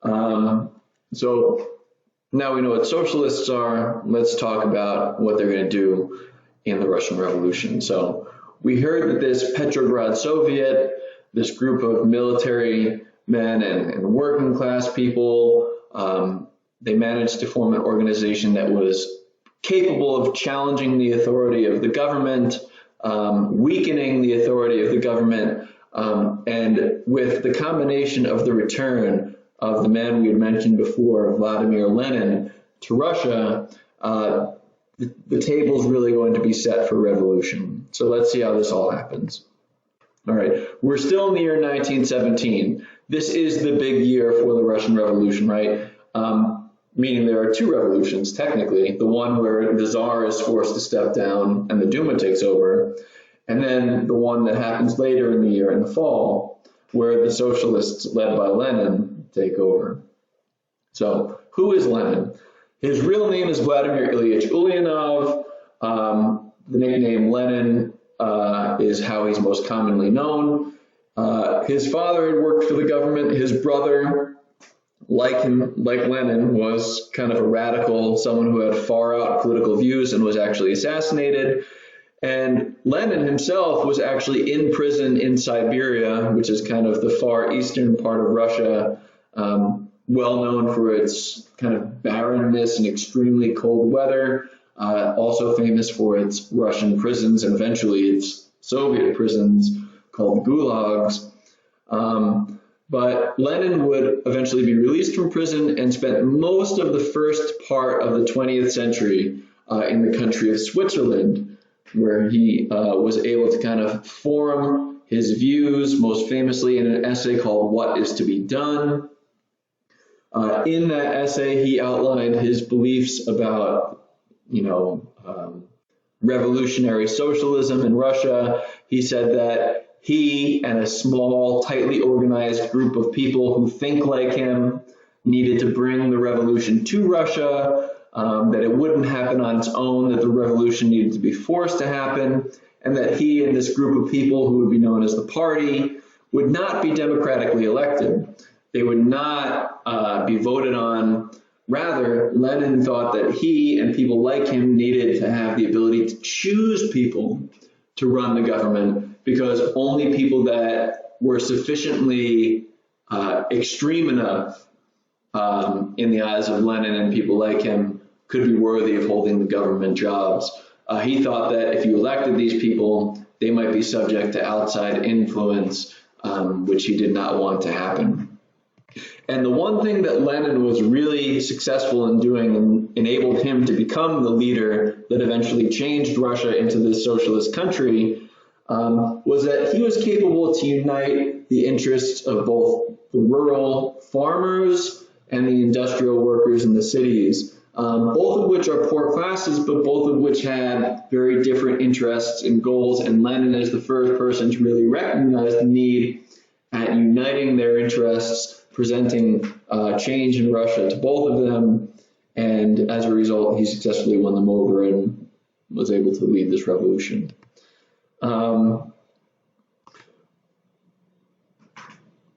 So now we know what socialists are. Let's talk about what they're going to do in the Russian Revolution. So we heard that this Petrograd Soviet, this group of military men and working class people, they managed to form an organization that was capable of challenging the authority of the government, weakening the authority of the government, and with the combination of the return of the man we had mentioned before, Vladimir Lenin, to Russia, the table's really going to be set for revolution. So let's see how this all happens. All right, we're still in the year 1917. This is the big year for the Russian Revolution, right? Meaning there are two revolutions, technically. The one where the Tsar is forced to step down and the Duma takes over, and then the one that happens later in the year, in the fall, where the socialists, led by Lenin, take over. So, who is Lenin? His real name is Vladimir Ilyich Ulyanov. The nickname Lenin is how he's most commonly known. His father had worked for the government. His brother, like Lenin, was kind of a radical, someone who had far out political views and was actually assassinated. And Lenin himself was actually in prison in Siberia, which is kind of the far eastern part of Russia, well known for its kind of barrenness and extremely cold weather, also famous for its Russian prisons and eventually its Soviet prisons called gulags. But Lenin would eventually be released from prison and spent most of the first part of the 20th century in the country of Switzerland, where he was able to kind of form his views, most famously in an essay called What is to be Done. In that essay, he outlined his beliefs about, revolutionary socialism in Russia. He said that he and a small, tightly organized group of people who think like him needed to bring the revolution to Russia, that it wouldn't happen on its own, that the revolution needed to be forced to happen, and that he and this group of people, who would be known as the party, would not be democratically elected. They would not be voted on. Rather, Lenin thought that he and people like him needed to have the ability to choose people to run the government, because only people that were sufficiently extreme enough in the eyes of Lenin and people like him could be worthy of holding the government jobs. He thought that if you elected these people, they might be subject to outside influence, which he did not want to happen. And the one thing that Lenin was really successful in doing and enabled him to become the leader that eventually changed Russia into this socialist country was that he was capable to unite the interests of both the rural farmers and the industrial workers in the cities, both of which are poor classes, but both of which had very different interests and goals. And Lenin is the first person to really recognize the need at uniting their interests, presenting change in Russia to both of them, and as a result, he successfully won them over and was able to lead this revolution.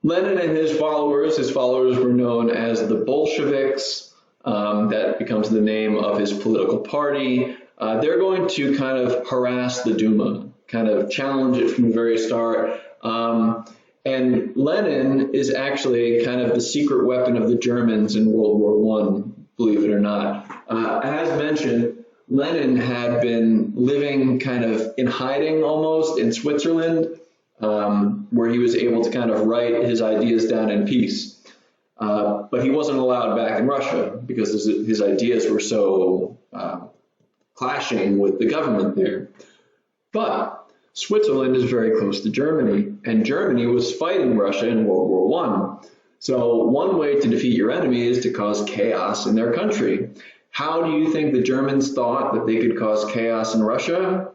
Lenin and his followers were known as the Bolsheviks. That becomes the name of his political party. They're going to kind of harass the Duma, kind of challenge it from the very start. And Lenin is actually kind of the secret weapon of the Germans in World War I, believe it or not. As mentioned, Lenin had been living kind of in hiding almost in Switzerland, where he was able to kind of write his ideas down in peace. But he wasn't allowed back in Russia because his ideas were so clashing with the government there. But Switzerland is very close to Germany, and Germany was fighting Russia in World War I. So one way to defeat your enemy is to cause chaos in their country. How do you think the Germans thought that they could cause chaos in Russia?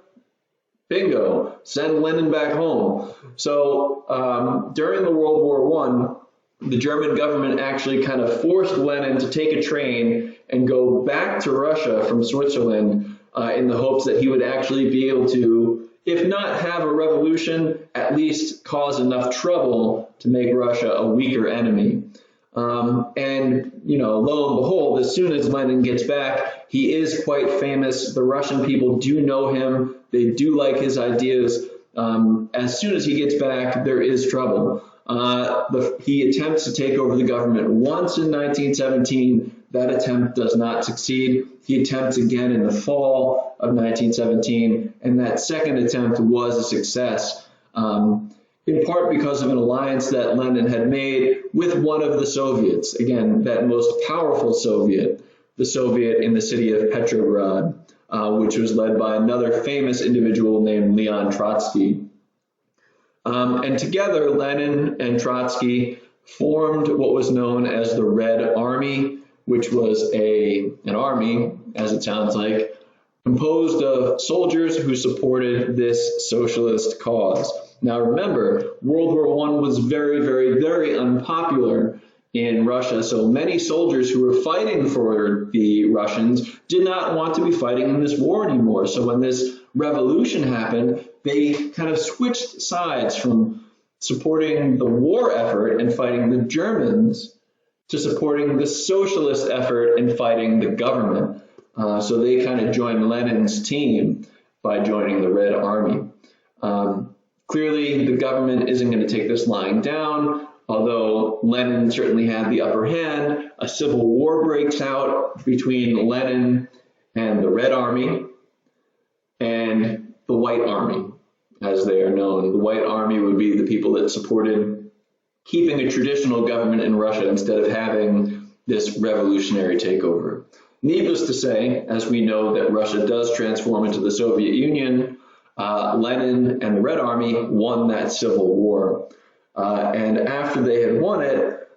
Bingo, send Lenin back home. So during the World War I, the German government actually kind of forced Lenin to take a train and go back to Russia from Switzerland in the hopes that he would actually be able to, if not have a revolution, at least cause enough trouble to make Russia a weaker enemy. And, lo and behold, as soon as Lenin gets back, he is quite famous. The Russian people do know him. They do like his ideas. As soon as he gets back, there is trouble. He attempts to take over the government once in 1917. That attempt does not succeed. He attempts again in the fall of 1917, and that second attempt was a success, in part because of an alliance that Lenin had made with one of the Soviets, again, that most powerful Soviet, the Soviet in the city of Petrograd, which was led by another famous individual named Leon Trotsky. And together, Lenin and Trotsky formed what was known as the Red Army, which was an army, as it sounds like, composed of soldiers who supported this socialist cause. Now remember, World War I was very, very, very unpopular in Russia, so many soldiers who were fighting for the Russians did not want to be fighting in this war anymore. So when this revolution happened, they kind of switched sides from supporting the war effort and fighting the Germans to supporting the socialist effort and fighting the government. So they kind of joined Lenin's team by joining the Red Army. Clearly, the government isn't going to take this lying down, although Lenin certainly had the upper hand. A civil war breaks out between Lenin and the Red Army and the White Army, as they are known. The White Army would be the people that supported keeping a traditional government in Russia instead of having this revolutionary takeover. Needless to say, as we know that Russia does transform into the Soviet Union, Lenin and the Red Army won that civil war. And after they had won it,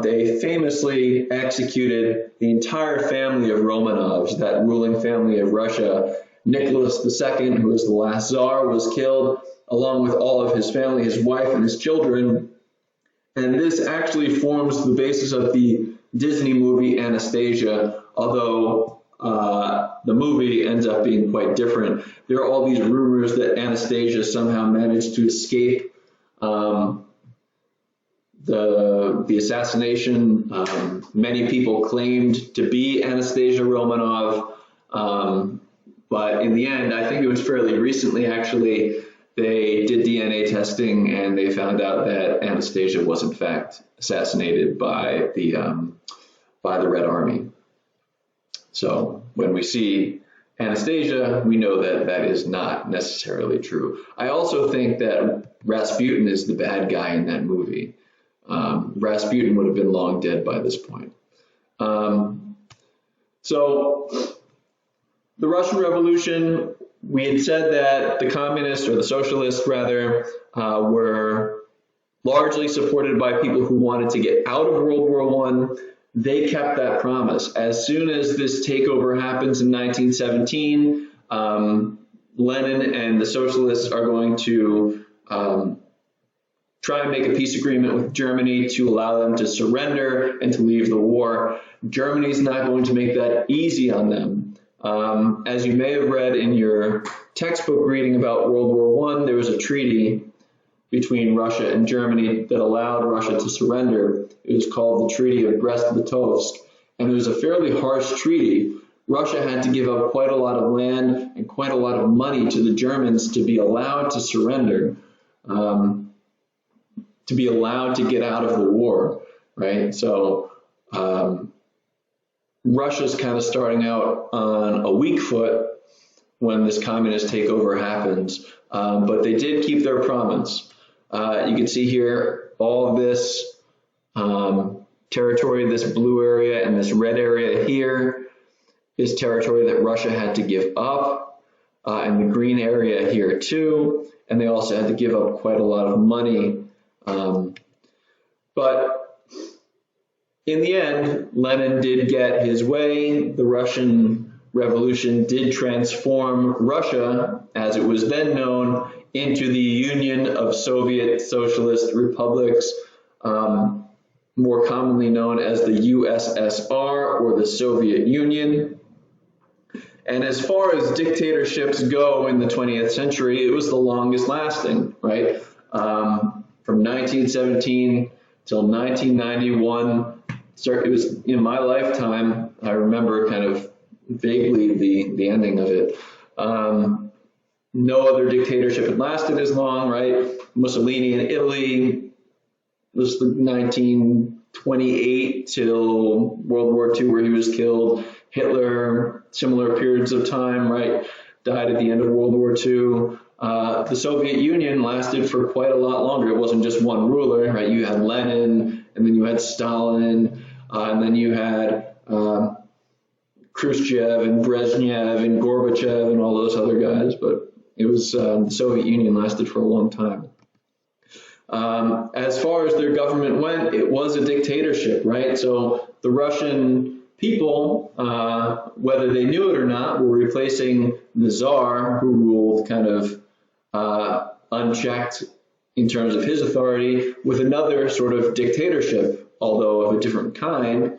they famously executed the entire family of Romanovs, that ruling family of Russia. Nicholas II, who was the last Tsar, was killed, along with all of his family, his wife and his children. And this actually forms the basis of the Disney movie Anastasia, although the movie ends up being quite different. There are all these rumors that Anastasia somehow managed to escape the assassination. Many people claimed to be Anastasia Romanov, but in the end, I think it was fairly recently actually, they did DNA testing and they found out that Anastasia was in fact assassinated by the Red Army. So when we see Anastasia, we know that that is not necessarily true. I also think that Rasputin is the bad guy in that movie. Rasputin would have been long dead by this point. So the Russian Revolution, we had said that the communists, or the socialists rather, were largely supported by people who wanted to get out of World War I. They kept that promise. As soon as this takeover happens in 1917, Lenin and the socialists are going to try and make a peace agreement with Germany to allow them to surrender and to leave the war. Germany's not going to make that easy on them. As you may have read in your textbook reading about World War I, there was a treaty between Russia and Germany that allowed Russia to surrender. It was called the Treaty of Brest-Litovsk, and it was a fairly harsh treaty. Russia had to give up quite a lot of land and quite a lot of money to the Germans to be allowed to surrender, to be allowed to get out of the war, right? So Russia's kind of starting out on a weak foot when this communist takeover happens, but they did keep their promise. You can see here all of this territory, this blue area and this red area here is territory that Russia had to give up, and the green area here too, and they also had to give up quite a lot of money. But in the end, Lenin did get his way. The Russian Revolution did transform Russia, as it was then known, into the Union of Soviet Socialist Republics, more commonly known as the USSR, or the Soviet Union. And as far as dictatorships go in the 20th century, it was the longest lasting, right? From 1917 till 1991, it was in my lifetime. I remember kind of vaguely the ending of it. No other dictatorship had lasted as long, right? Mussolini in Italy was 1928 till World War II, where he was killed. Hitler, similar periods of time, right? Died at the end of World War II. The Soviet Union lasted for quite a lot longer. It wasn't just one ruler, right? You had Lenin, and then you had Stalin, and then you had Khrushchev and Brezhnev and Gorbachev and all those other guys. But it was the Soviet Union lasted for a long time. As far as their government went, it was a dictatorship, right? So the Russian people, whether they knew it or not, were replacing the Tsar, who ruled kind of unchecked in terms of his authority, with another sort of dictatorship, although of a different kind,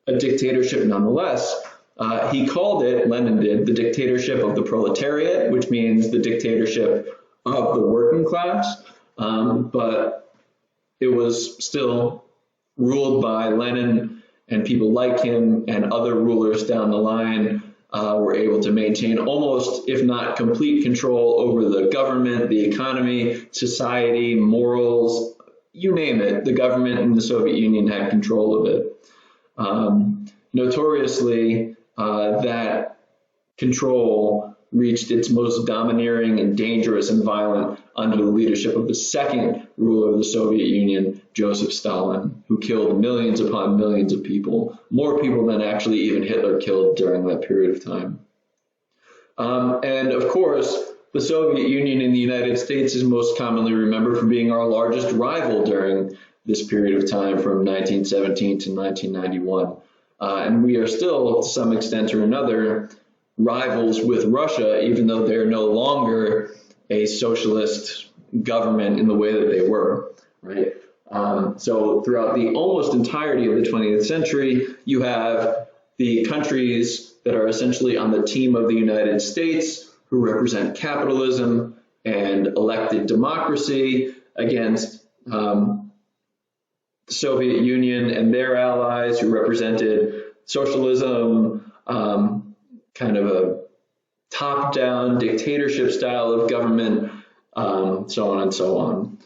a dictatorship nonetheless. He called it, Lenin did, the dictatorship of the proletariat, which means the dictatorship of the working class. But it was still ruled by Lenin, and people like him and other rulers down the line were able to maintain almost, if not complete, control over the government, the economy, society, morals, you name it. The government in the Soviet Union had control of it. Notoriously, that control reached its most domineering and dangerous and violent under the leadership of the second ruler of the Soviet Union, Joseph Stalin, who killed millions upon millions of people, more people than actually even Hitler killed during that period of time. And of course, the Soviet Union in the United States is most commonly remembered for being our largest rival during this period of time from 1917 to 1991. And we are still, to some extent or another, rivals with Russia, even though they're no longer a socialist government in the way that they were, right? So throughout the almost entirety of the 20th century, you have the countries that are essentially on the team of the United States, who represent capitalism and elected democracy, against the Soviet Union and their allies, who represented socialism, kind of a top-down dictatorship style of government, so on and so on.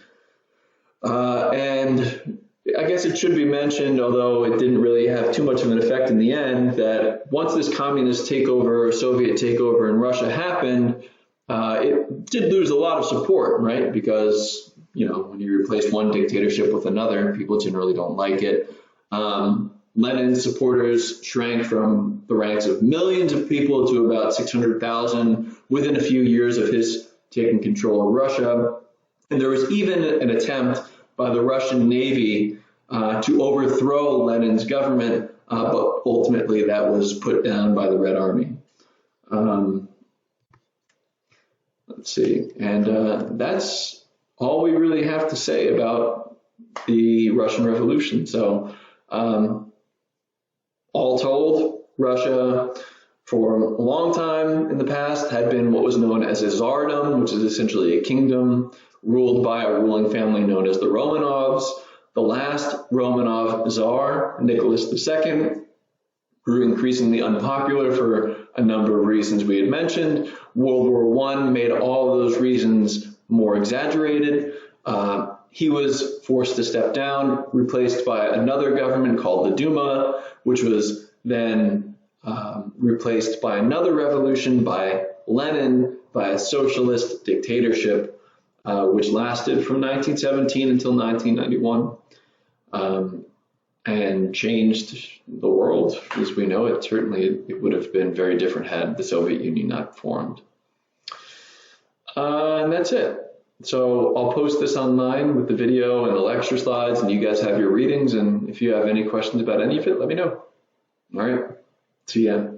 And I guess it should be mentioned, although it didn't really have too much of an effect in the end, that once this communist takeover, Soviet takeover in Russia happened, it did lose a lot of support, right? Because, you know, when you replace one dictatorship with another, people generally don't like it. Lenin's supporters shrank from the ranks of millions of people to about 600,000 within a few years of his taking control of Russia. And there was even an attempt by the Russian Navy to overthrow Lenin's government, but ultimately that was put down by the Red Army. Let's see, and that's all we really have to say about the Russian Revolution. So, all told, Russia for a long time in the past had been what was known as a tsardom, which is essentially a kingdom ruled by a ruling family known as the Romanovs. The last Romanov Tsar, Nicholas II, grew increasingly unpopular for a number of reasons we had mentioned. World War I made all of those reasons more exaggerated. He was forced to step down, replaced by another government called the Duma, which was then replaced by another revolution by Lenin, by a socialist dictatorship, which lasted from 1917 until 1991, and changed the world as we know it. Certainly, it would have been very different had the Soviet Union not formed. And that's it. So I'll post this online with the video and the lecture slides, and you guys have your readings. And if you have any questions about any of it, let me know. All right. See ya.